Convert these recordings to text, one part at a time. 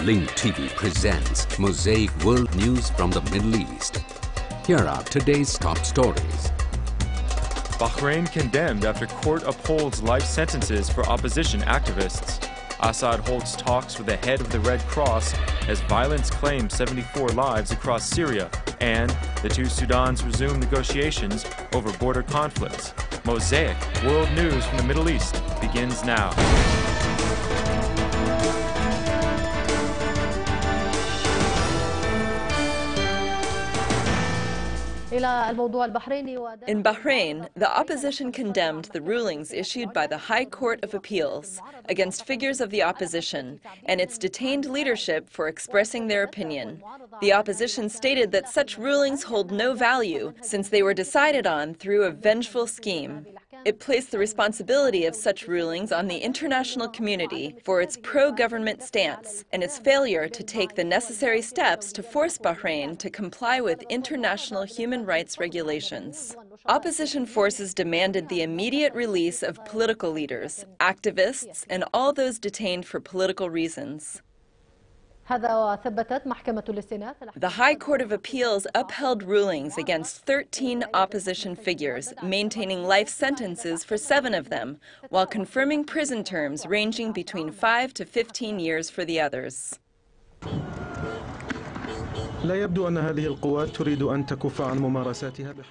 Link TV presents Mosaic World News from the Middle East. Here are today's top stories. Bahrain condemned after court upholds life sentences for opposition activists. Assad holds talks with the head of the Red Cross as violence claims 74 lives across Syria, and the two Sudans resume negotiations over border conflicts. Mosaic World News from the Middle East begins now. In Bahrain, the opposition condemned the rulings issued by the High Court of Appeals against figures of the opposition and its detained leadership for expressing their opinion. The opposition stated that such rulings hold no value since they were decided on through a vengeful scheme. It placed the responsibility of such rulings on the international community for its pro-government stance and its failure to take the necessary steps to force Bahrain to comply with international human rights regulations. Opposition forces demanded the immediate release of political leaders, activists, and all those detained for political reasons. The High Court of Appeals upheld rulings against 13 opposition figures, maintaining life sentences for 7 of them, while confirming prison terms ranging between 5 to 15 years for the others.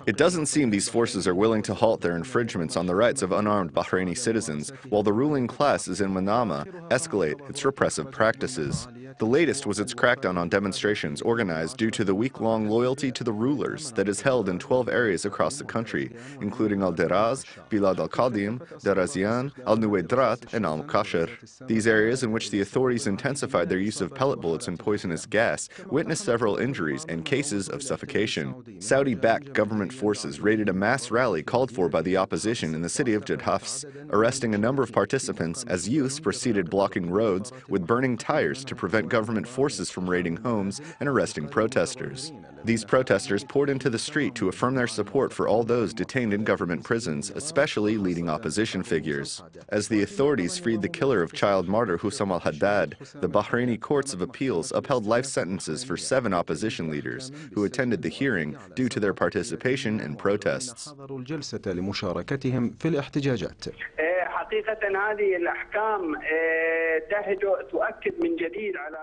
It doesn't seem these forces are willing to halt their infringements on the rights of unarmed Bahraini citizens, while the ruling class is in Manama escalate its repressive practices. The latest was its crackdown on demonstrations organized due to the week-long loyalty to the rulers that is held in 12 areas across the country, including Al-Deraz, Bilad al-Qadim, Darazian, Al-Nuwaydrat, and Al-Kashmir. These areas, in which the authorities intensified their use of pellet bullets and poisonous gas, witnessed several injuries and cases of suffocation. Saudi-backed government forces raided a mass rally called for by the opposition in the city of Jedhafs, arresting a number of participants as youths proceeded blocking roads with burning tires to prevent government forces from raiding homes and arresting protesters. These protesters poured into the street to affirm their support for all those detained in government prisons, especially leading opposition figures. As the authorities freed the killer of child martyr Hussam al-Haddad, the Bahraini courts of appeals upheld life sentences for 7 opposition leaders who attended the hearing due to their participation in protests.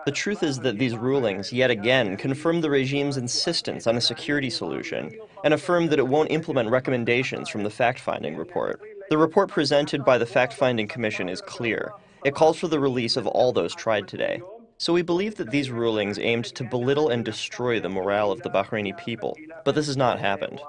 The truth is that these rulings, yet again, confirm the regime's insistence on a security solution and affirm that it won't implement recommendations from the fact-finding report. The report presented by the fact-finding commission is clear. It calls for the release of all those tried today. So we believe that these rulings aimed to belittle and destroy the morale of the Bahraini people, but this has not happened.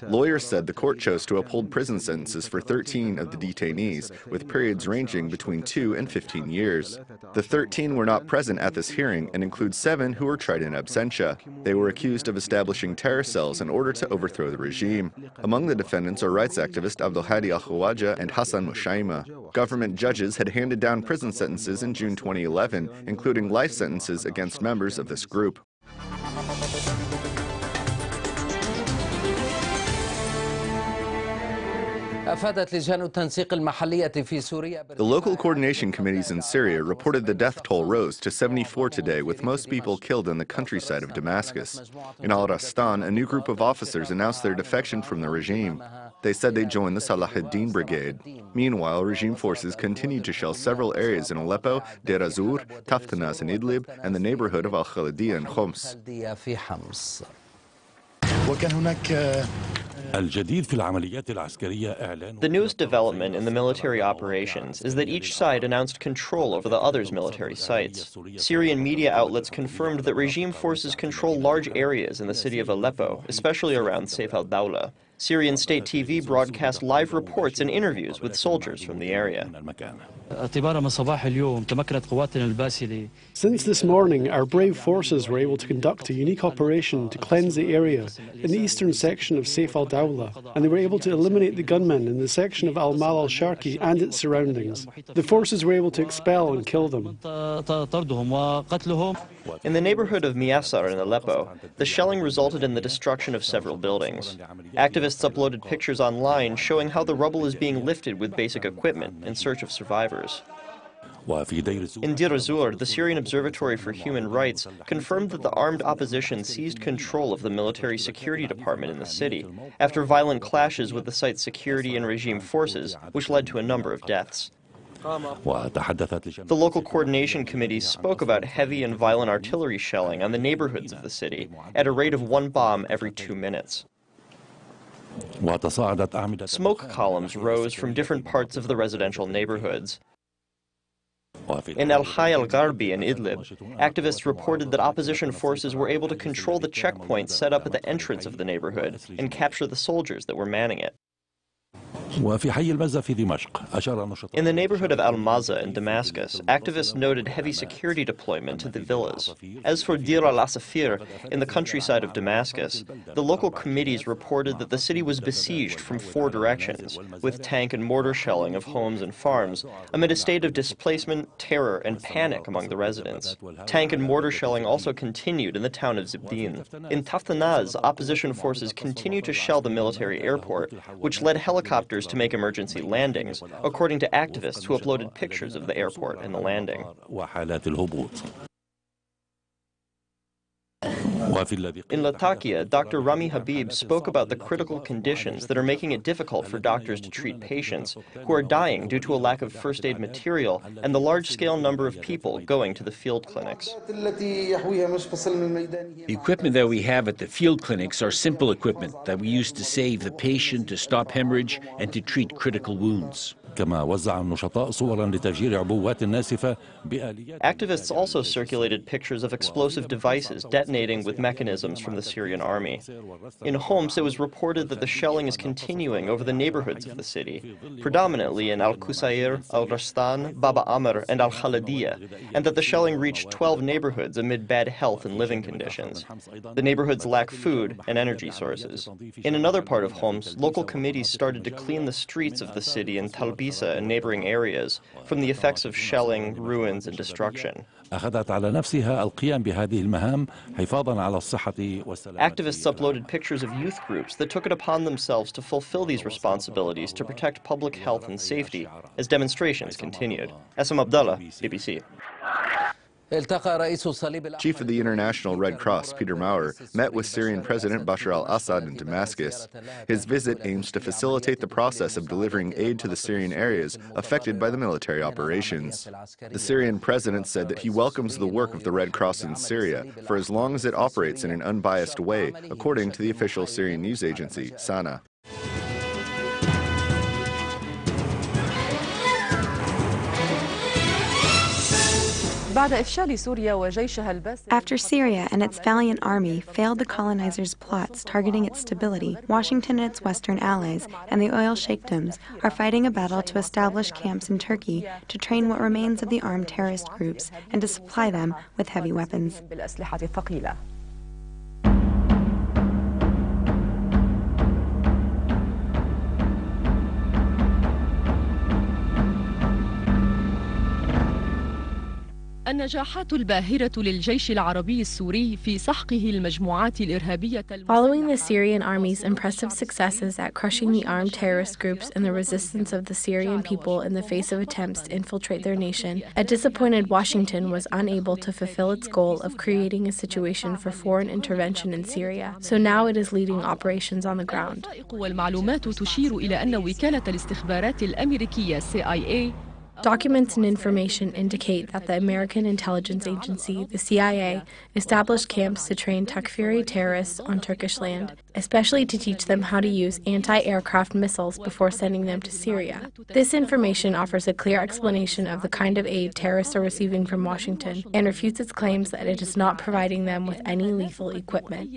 Lawyers said the court chose to uphold prison sentences for 13 of the detainees, with periods ranging between 2 and 15 years. The 13 were not present at this hearing and include 7 who were tried in absentia. They were accused of establishing terror cells in order to overthrow the regime. Among the defendants are rights activist Abdul Hadi al-Khawaja and Hassan Mushaima. Government judges had handed down prison sentences in June 2011, including life sentences against members of this group. The local coordination committees in Syria reported the death toll rose to 74 today, with most people killed in the countryside of Damascus. In al-Rastan, a new group of officers announced their defection from the regime. They said they joined the Salahuddin Brigade. Meanwhile, regime forces continued to shell several areas in Aleppo, Deir az-Zour, Taftanas in Idlib, and the neighborhood of al-Khalidiyya in Homs. The newest development in the military operations is that each side announced control over the other's military sites. Syrian media outlets confirmed that regime forces control large areas in the city of Aleppo, especially around Sayf al-Dawla. Syrian state TV broadcast live reports and interviews with soldiers from the area. Since this morning, our brave forces were able to conduct a unique operation to cleanse the area in the eastern section of Sayf al-Dawla, and they were able to eliminate the gunmen in the section of Al-Mal al-Sharqi and its surroundings. The forces were able to expel and kill them. In the neighborhood of Miasar in Aleppo, the shelling resulted in the destruction of several buildings. Activists uploaded pictures online showing how the rubble is being lifted with basic equipment in search of survivors. In Deir az-Zour, the Syrian Observatory for Human Rights confirmed that the armed opposition seized control of the military security department in the city after violent clashes with the site's security and regime forces, which led to a number of deaths. The local coordination committee spoke about heavy and violent artillery shelling on the neighborhoods of the city at a rate of 1 bomb every 2 minutes. Smoke columns rose from different parts of the residential neighborhoods. In al-Hay al-Gharbi in Idlib, activists reported that opposition forces were able to control the checkpoints set up at the entrance of the neighborhood and capture the soldiers that were manning it. In the neighborhood of al-Maza in Damascus, activists noted heavy security deployment to the villas. As for Deir al-Asafir, in the countryside of Damascus, the local committees reported that the city was besieged from 4 directions, with tank and mortar shelling of homes and farms, amid a state of displacement, terror, and panic among the residents. Tank and mortar shelling also continued in the town of Zibdin. In Taftanaz, opposition forces continued to shell the military airport, which led helicopters to make emergency landings, according to activists who uploaded pictures of the airport and the landing. In Latakia, Dr. Rami Habib spoke about the critical conditions that are making it difficult for doctors to treat patients who are dying due to a lack of first aid material and the large-scale number of people going to the field clinics. The equipment that we have at the field clinics are simple equipment that we use to save the patient, to stop hemorrhage, and to treat critical wounds. Activists also circulated pictures of explosive devices detonating with mechanisms from the Syrian army. In Homs, it was reported that the shelling is continuing over the neighborhoods of the city, predominantly in Al-Qusayr, Al-Rastan, Baba Amr, and Al-Khaladiyah, and that the shelling reached 12 neighborhoods amid bad health and living conditions. The neighborhoods lack food and energy sources. In another part of Homs, local committees started to clean the streets of the city in Talbisa and neighboring areas from the effects of shelling, ruins, and destruction. Activists uploaded pictures of youth groups that took it upon themselves to fulfill these responsibilities to protect public health and safety as demonstrations continued. Essam Abdallah, BBC. Chief of the International Red Cross, Peter Maurer, met with Syrian President Bashar al-Assad in Damascus. His visit aims to facilitate the process of delivering aid to the Syrian areas affected by the military operations. The Syrian president said that he welcomes the work of the Red Cross in Syria for as long as it operates in an unbiased way, according to the official Syrian news agency, SANA. After Syria and its valiant army failed the colonizers' plots targeting its stability, Washington and its Western allies and the oil sheikdoms are fighting a battle to establish camps in Turkey to train what remains of the armed terrorist groups and to supply them with heavy weapons. النجاحات الباهرة للجيش العربي السوري في سحقه المجموعات الإرهابية. Following the Syrian army's impressive successes at crushing the armed terrorist groups and the resistance of the Syrian people in the face of attempts to infiltrate their nation, a disappointed Washington was unable to fulfill its goal of creating a situation for foreign intervention in Syria. So now it is leading operations on the ground. والمعلومات تشير إلى أن وكالة الاستخبارات الأمريكية CIA. Documents and information indicate that the American intelligence agency, the CIA, established camps to train Takfiri terrorists on Turkish land, especially to teach them how to use anti-aircraft missiles before sending them to Syria. This information offers a clear explanation of the kind of aid terrorists are receiving from Washington and refutes its claims that it is not providing them with any lethal equipment.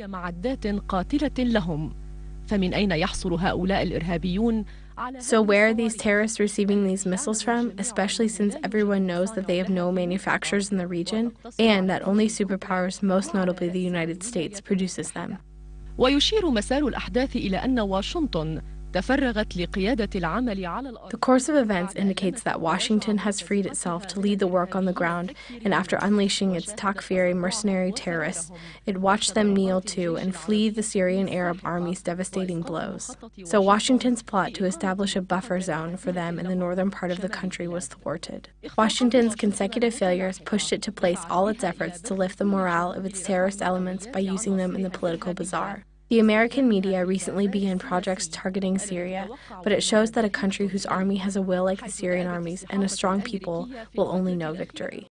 فمن أين يحصل هؤلاء الإرهابيون؟ So where are these terrorists receiving these missiles from, especially since everyone knows that they have no manufacturers in the region and that only superpowers, most notably the United States, produces them? ويشير مسار الأحداث إلى أن واشنطن The course of events indicates that Washington has freed itself to lead the work on the ground, and after unleashing its Takfiri mercenary terrorists, it watched them kneel to and flee the Syrian Arab army's devastating blows. So Washington's plot to establish a buffer zone for them in the northern part of the country was thwarted. Washington's consecutive failures pushed it to place all its efforts to lift the morale of its terrorist elements by using them in the political bazaar. The American media recently began projects targeting Syria, but it shows that a country whose army has a will like the Syrian armies and a strong people will only know victory.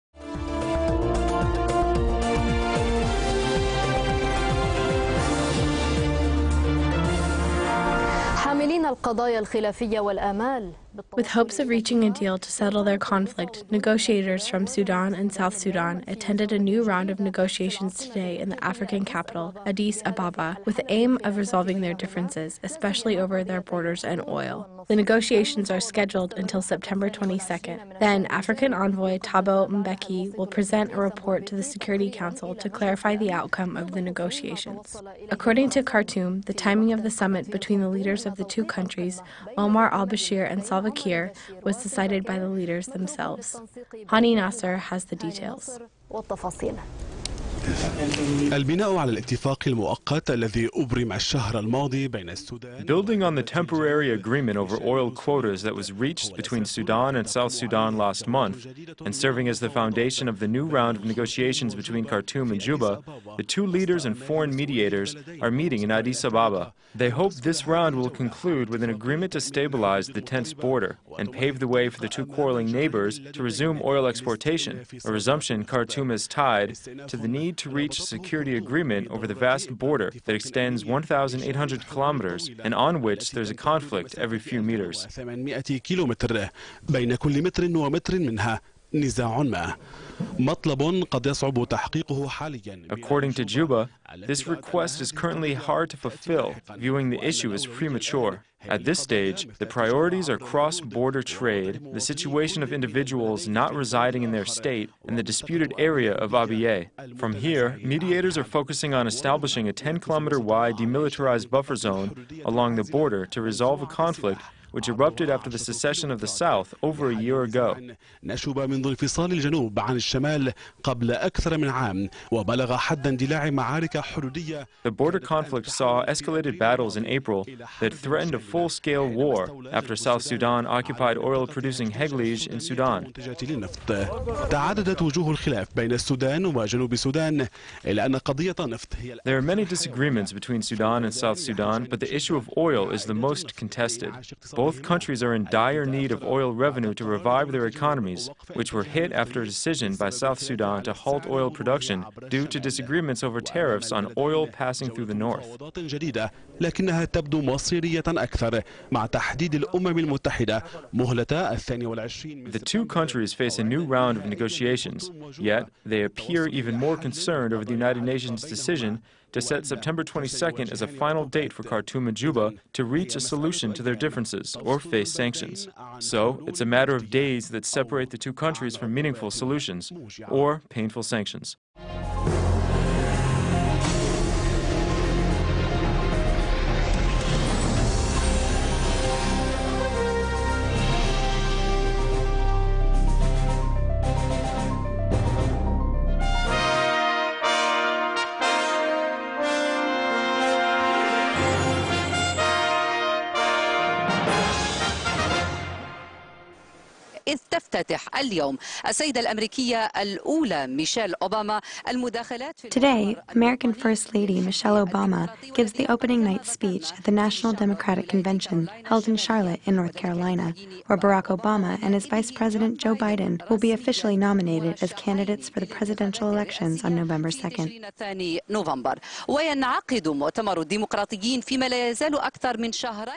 With hopes of reaching a deal to settle their conflict, negotiators from Sudan and South Sudan attended a new round of negotiations today in the African capital, Addis Ababa, with the aim of resolving their differences, especially over their borders and oil. The negotiations are scheduled until September 22nd. Then, African envoy Thabo Mbeki will present a report to the Security Council to clarify the outcome of the negotiations. According to Khartoum, the timing of the summit between the leaders of the two countries, Omar al-Bashir and Salva Kiir, was decided by the leaders themselves. Hani Nasser has the details. البناء على الاتفاق المؤقت الذي أبرم الشهر الماضي بين السودان. Building on the temporary agreement over oil quotas that was reached between Sudan and South Sudan last month, and serving as the foundation of the new round of negotiations between Khartoum and Juba, the two leaders and foreign mediators are meeting in Addis Ababa. They hope this round will conclude with an agreement to stabilize the tense border and pave the way for the two quarreling neighbors to resume oil exportation, a resumption Khartoum has tied to the need to reach a security agreement over the vast border that extends 1,800 kilometers and on which there's a conflict every few meters. According to Juba, this request is currently hard to fulfill, viewing the issue as premature. At this stage, the priorities are cross-border trade, the situation of individuals not residing in their state, and the disputed area of Abyei. From here, mediators are focusing on establishing a 10-kilometer-wide demilitarized buffer zone along the border to resolve a conflict which erupted after the secession of the South over a year ago. The border conflict saw escalated battles in April that threatened a full-scale war after South Sudan occupied oil-producing Heglige in Sudan. There are many disagreements between Sudan and South Sudan, but the issue of oil is the most contested. Both countries are in dire need of oil revenue to revive their economies, which were hit after a decision by South Sudan to halt oil production due to disagreements over tariffs on oil passing through the north. The two countries face a new round of negotiations, yet they appear even more concerned over the United Nations decision to set September 22nd as a final date for Khartoum and Juba to reach a solution to their differences or face sanctions. So, it's a matter of days that separate the two countries from meaningful solutions or painful sanctions. تفتتح اليوم السيدة الأمريكية الأولى ميشيل أوباما المداخلات. Today, American First Lady Michelle Obama gives the opening night speech at the National Democratic Convention held in Charlotte in North Carolina, where Barack Obama and his Vice President Joe Biden will be officially nominated as candidates for the presidential elections on November 2nd.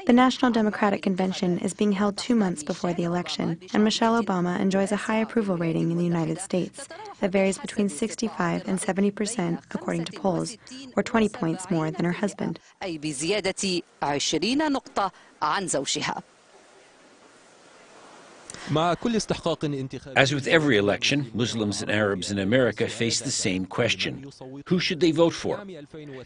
The National Democratic Convention is being held 2 months before the election, and Michelle Obama enjoys a high approval rating in the United States that varies between 65% and 70% according to polls, or 20 points more than her husband. As with every election, Muslims and Arabs in America face the same question. Who should they vote for?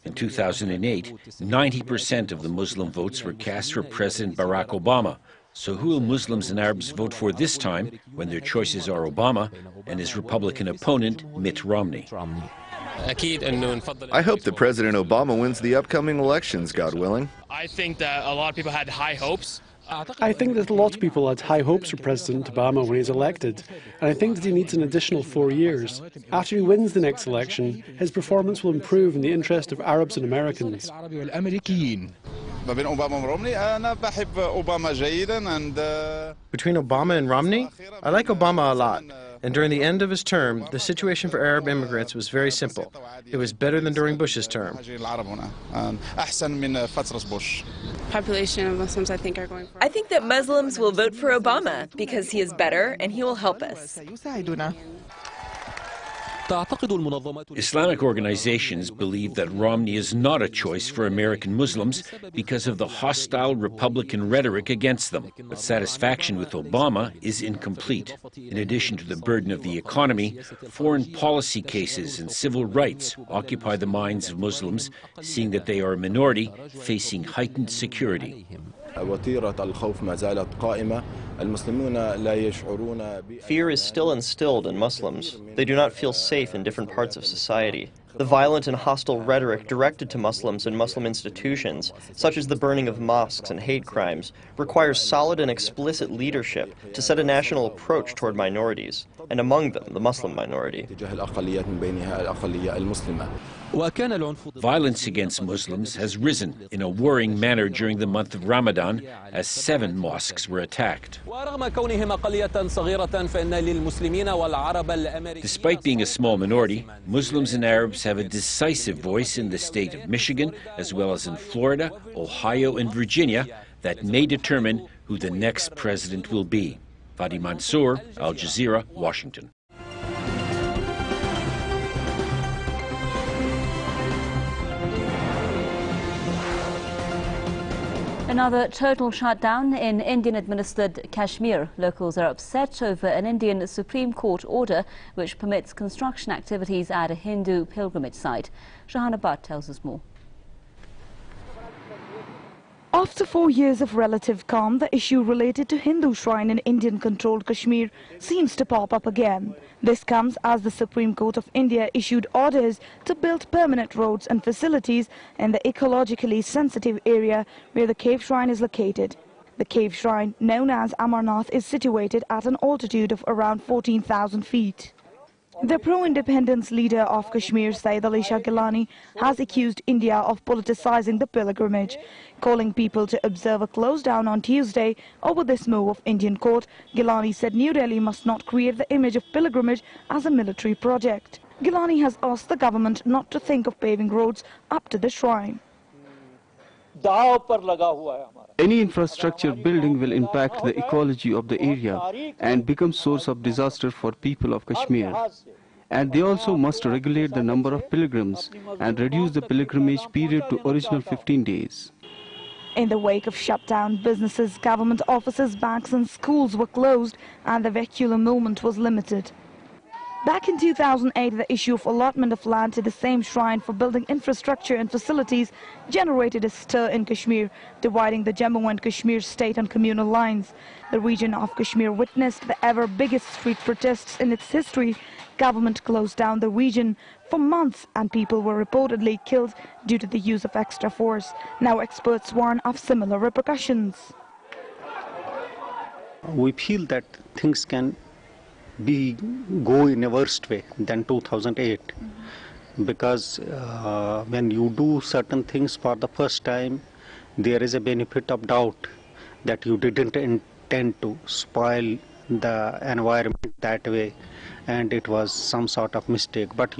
In 2008, 90% of the Muslim votes were cast for President Barack Obama. So who will Muslims and Arabs vote for this time when their choices are Obama and his Republican opponent, Mitt Romney? I hope that President Obama wins the upcoming elections, God willing. I think that a lot of people had high hopes. I think that a lot of people had high hopes for President Obama when he's elected, and I think that he needs an additional 4 years. After he wins the next election, his performance will improve in the interest of Arabs and Americans. Between Obama and Romney, I like Obama a lot. And during the end of his term, the situation for Arab immigrants was very simple. It was better than during Bush's term. Population of Muslims, I think, are going for. I think that Muslims will vote for Obama because he is better and he will help us. Islamic organizations believe that Romney is not a choice for American Muslims because of the hostile Republican rhetoric against them. But satisfaction with Obama is incomplete. In addition to the burden of the economy, foreign policy cases and civil rights occupy the minds of Muslims, seeing that they are a minority facing heightened security. Fear is still instilled in Muslims. They do not feel safe in different parts of society. The violent and hostile rhetoric directed to Muslims and Muslim institutions, such as the burning of mosques and hate crimes, requires solid and explicit leadership to set a national approach toward minorities, and among them, the Muslim minority. Violence against Muslims has risen in a worrying manner during the month of Ramadan, as 7 mosques were attacked. Despite being a small minority, Muslims and Arabs have a decisive voice in the state of Michigan, as well as in Florida, Ohio, and Virginia, that may determine who the next president will be. Fadi Mansour, Al Jazeera, Washington. Another total shutdown in Indian-administered Kashmir. Locals are upset over an Indian Supreme Court order which permits construction activities at a Hindu pilgrimage site. Shahana Bhatt tells us more. After 4 years of relative calm, the issue related to Hindu shrine in Indian-controlled Kashmir seems to pop up again. This comes as the Supreme Court of India issued orders to build permanent roads and facilities in the ecologically sensitive area where the cave shrine is located. The cave shrine, known as Amarnath, is situated at an altitude of around 14,000 feet. The pro-independence leader of Kashmir, Sayyid Ali Shah Gilani, has accused India of politicizing the pilgrimage. Calling people to observe a close down on Tuesday over this move of Indian court, Gilani said New Delhi must not create the image of pilgrimage as a military project. Gilani has asked the government not to think of paving roads up to the shrine. Any infrastructure building will impact the ecology of the area and become source of disaster for people of Kashmir. And they also must regulate the number of pilgrims and reduce the pilgrimage period to original 15 days. In the wake of shutdown, businesses, government offices, banks and schools were closed and the vehicular movement was limited. Back in 2008, the issue of allotment of land to the same shrine for building infrastructure and facilities generated a stir in Kashmir, dividing the Jammu and Kashmir state on communal lines. The region of Kashmir witnessed the ever biggest street protests in its history. Government closed down the region for months and people were reportedly killed due to the use of extra force. Now experts warn of similar repercussions. We feel that things can go in a worse way than 2008 because when you do certain things for the first time, there is a benefit of doubt that you didn't intend to spoil the environment that way and it was some sort of mistake. But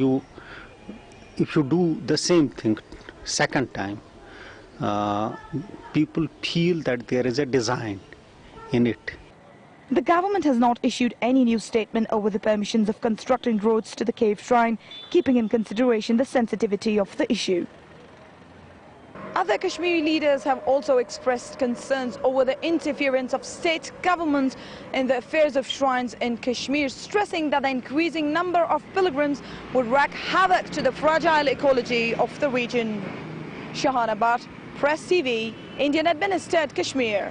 if you do the same thing second time, people feel that there is a design in it. The government has not issued any new statement over the permissions of constructing roads to the cave shrine, keeping in consideration the sensitivity of the issue. Other Kashmiri leaders have also expressed concerns over the interference of state governments in the affairs of shrines in Kashmir, stressing that the increasing number of pilgrims would wreak havoc to the fragile ecology of the region. Shahana Bhatt, Press TV, Indian-administered Kashmir.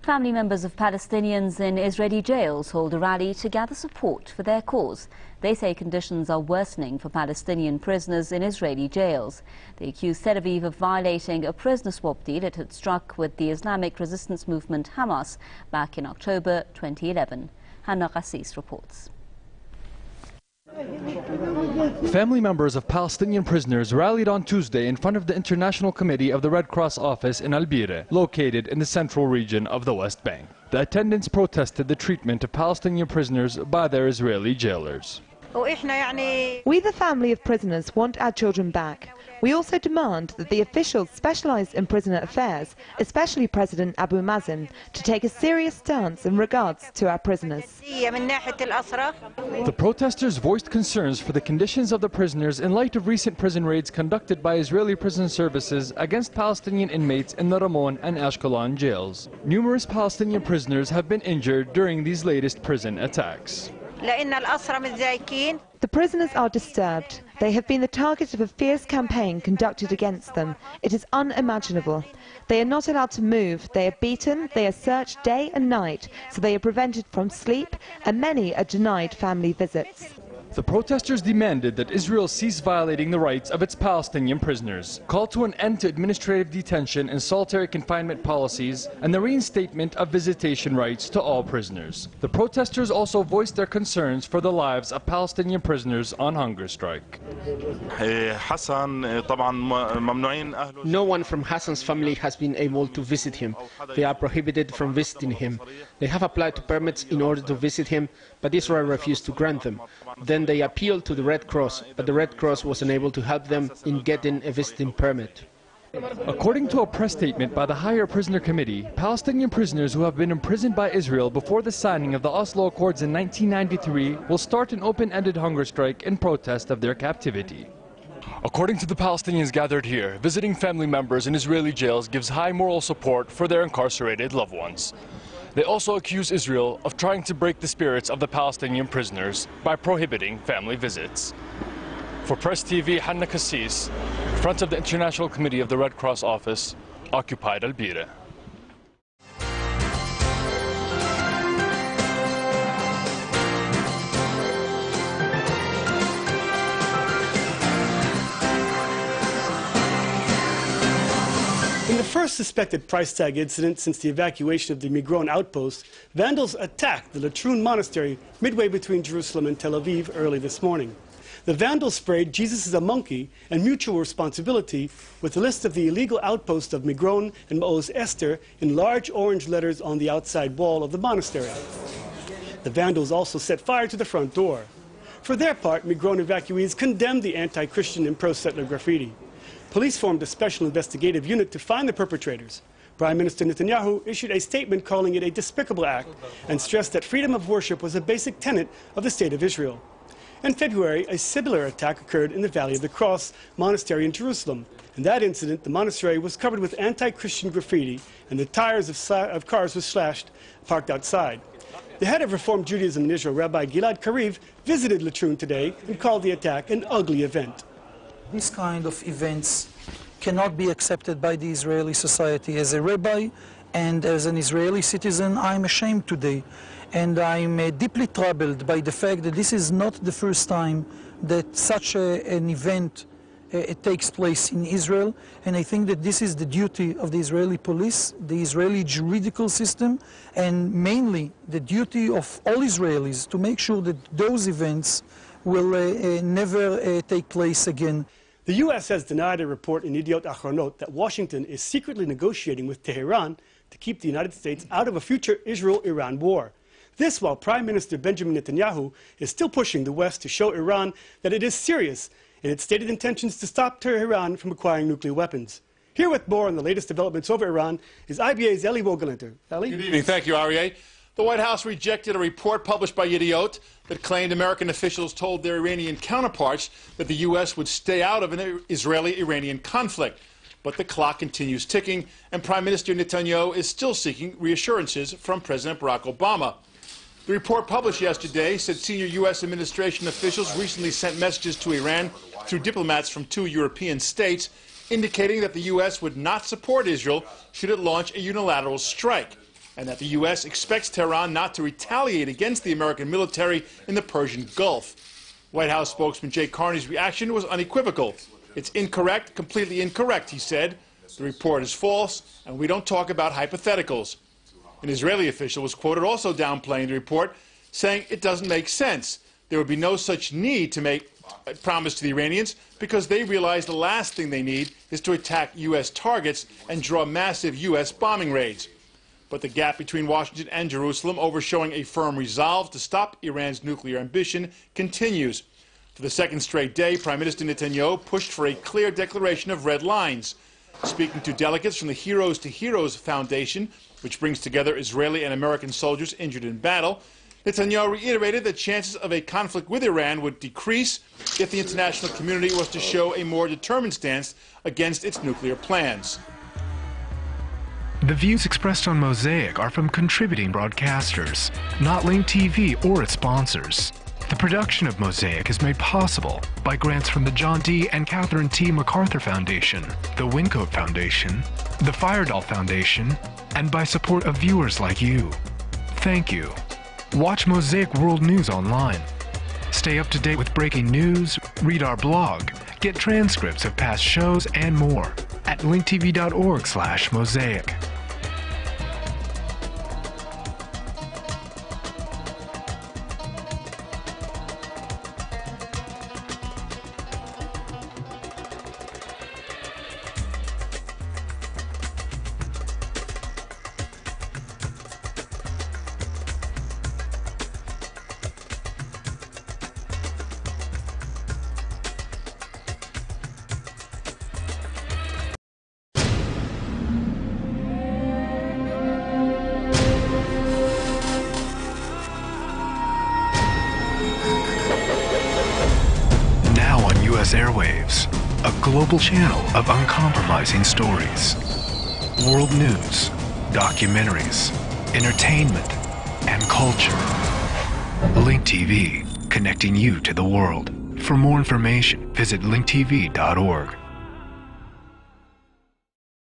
Family members of Palestinians in Israeli jails hold a rally to gather support for their cause. They say conditions are worsening for Palestinian prisoners in Israeli jails. They accuse Tel Aviv of violating a prisoner swap deal it had struck with the Islamic resistance movement Hamas back in October 2011. Hannah Ghassis reports. Family members of Palestinian prisoners rallied on Tuesday in front of the International Committee of the Red Cross office in Al-Bira, located in the central region of the West Bank. The attendants protested the treatment of Palestinian prisoners by their Israeli jailers. We, the family of prisoners, want our children back. We also demand that the officials specialised in prisoner affairs, especially President Abu Mazen, to take a serious stance in regards to our prisoners. The protesters voiced concerns for the conditions of the prisoners in light of recent prison raids conducted by Israeli prison services against Palestinian inmates in the Ramon and Ashkelon jails. Numerous Palestinian prisoners have been injured during these latest prison attacks. The prisoners are disturbed. They have been the target of a fierce campaign conducted against them. It is unimaginable. They are not allowed to move. They are beaten. They are searched day and night, so they are prevented from sleep, and many are denied family visits. The protesters demanded that Israel cease violating the rights of its Palestinian prisoners, called to an end to administrative detention and solitary confinement policies, and the reinstatement of visitation rights to all prisoners. The protesters also voiced their concerns for the lives of Palestinian prisoners on hunger strike. No one from Hassan's family has been able to visit him. They are prohibited from visiting him. They have applied to permits in order to visit him, but Israel refused to grant them. Then they appealed to the Red Cross, but the Red Cross was unable to help them in getting a visiting permit. According to a press statement by the Higher Prisoner Committee, Palestinian prisoners who have been imprisoned by Israel before the signing of the Oslo Accords in 1993 will start an open-ended hunger strike in protest of their captivity. According to the Palestinians gathered here, visiting family members in Israeli jails gives high moral support for their incarcerated loved ones. They also accuse Israel of trying to break the spirits of the Palestinian prisoners by prohibiting family visits. For Press TV, Hannah Ghassis, front of the International Committee of the Red Cross office, occupied Al-Bira. In the first suspected price tag incident since the evacuation of the Migron outpost, vandals attacked the Latrun Monastery midway between Jerusalem and Tel Aviv early this morning. The vandals sprayed "Jesus is a monkey" and "mutual responsibility" with a list of the illegal outposts of Migron and Maoz Esther in large orange letters on the outside wall of the monastery. The vandals also set fire to the front door. For their part, Migron evacuees condemned the anti-Christian and pro-settler graffiti. Police formed a special investigative unit to find the perpetrators. Prime Minister Netanyahu issued a statement calling it a despicable act and stressed that freedom of worship was a basic tenet of the State of Israel. In February, a similar attack occurred in the Valley of the Cross Monastery in Jerusalem. In that incident, the monastery was covered with anti-Christian graffiti and the tires of cars were slashed parked outside. The head of Reform Judaism in Israel, Rabbi Gilad Kariv, visited Latrun today and called the attack an ugly event. This kind of events cannot be accepted by the Israeli society. As a rabbi and as an Israeli citizen, I'm ashamed today. And I'm deeply troubled by the fact that this is not the first time that such an event takes place in Israel. And I think that this is the duty of the Israeli police, the Israeli juridical system, and mainly the duty of all Israelis to make sure that those events will never take place again. The U.S. has denied a report in Yediot Achronot that Washington is secretly negotiating with Tehran to keep the United States out of a future Israel-Iran war. This while Prime Minister Benjamin Netanyahu is still pushing the West to show Iran that it is serious in its stated intentions to stop Tehran from acquiring nuclear weapons. Here with more on the latest developments over Iran is IBA's Eli Wogelinter. Eli? Good evening. Thank you, Aryeh. The White House rejected a report published by Yediot that claimed American officials told their Iranian counterparts that the U.S. would stay out of an Israeli-Iranian conflict. But the clock continues ticking, and Prime Minister Netanyahu is still seeking reassurances from President Barack Obama. The report published yesterday said senior U.S. administration officials recently sent messages to Iran through diplomats from 2 European states, indicating that the U.S. would not support Israel should it launch a unilateral strike, and that the U.S. expects Tehran not to retaliate against the American military in the Persian Gulf. White House spokesman Jay Carney's reaction was unequivocal. "It's incorrect, completely incorrect," he said. "The report is false, and we don't talk about hypotheticals." An Israeli official was quoted also downplaying the report, saying it doesn't make sense. There would be no such need to make a promise to the Iranians because they realize the last thing they need is to attack U.S. targets and draw massive U.S. bombing raids. But the gap between Washington and Jerusalem over showing a firm resolve to stop Iran's nuclear ambition continues. For the second straight day, Prime Minister Netanyahu pushed for a clear declaration of red lines. Speaking to delegates from the Heroes to Heroes Foundation, which brings together Israeli and American soldiers injured in battle, Netanyahu reiterated that chances of a conflict with Iran would decrease if the international community was to show a more determined stance against its nuclear plans. The views expressed on Mosaic are from contributing broadcasters, not Link TV or its sponsors. The production of Mosaic is made possible by grants from the John D. and Catherine T. MacArthur Foundation, the Wincoat Foundation, the Firedoll Foundation, and by support of viewers like you. Thank you. Watch Mosaic World News online. Stay up to date with breaking news, read our blog, get transcripts of past shows, and more at linktv.org/mosaic. U.S. airwaves, a global channel of uncompromising stories. World news, documentaries, entertainment, and culture. Link TV, connecting you to the world. For more information, visit linktv.org.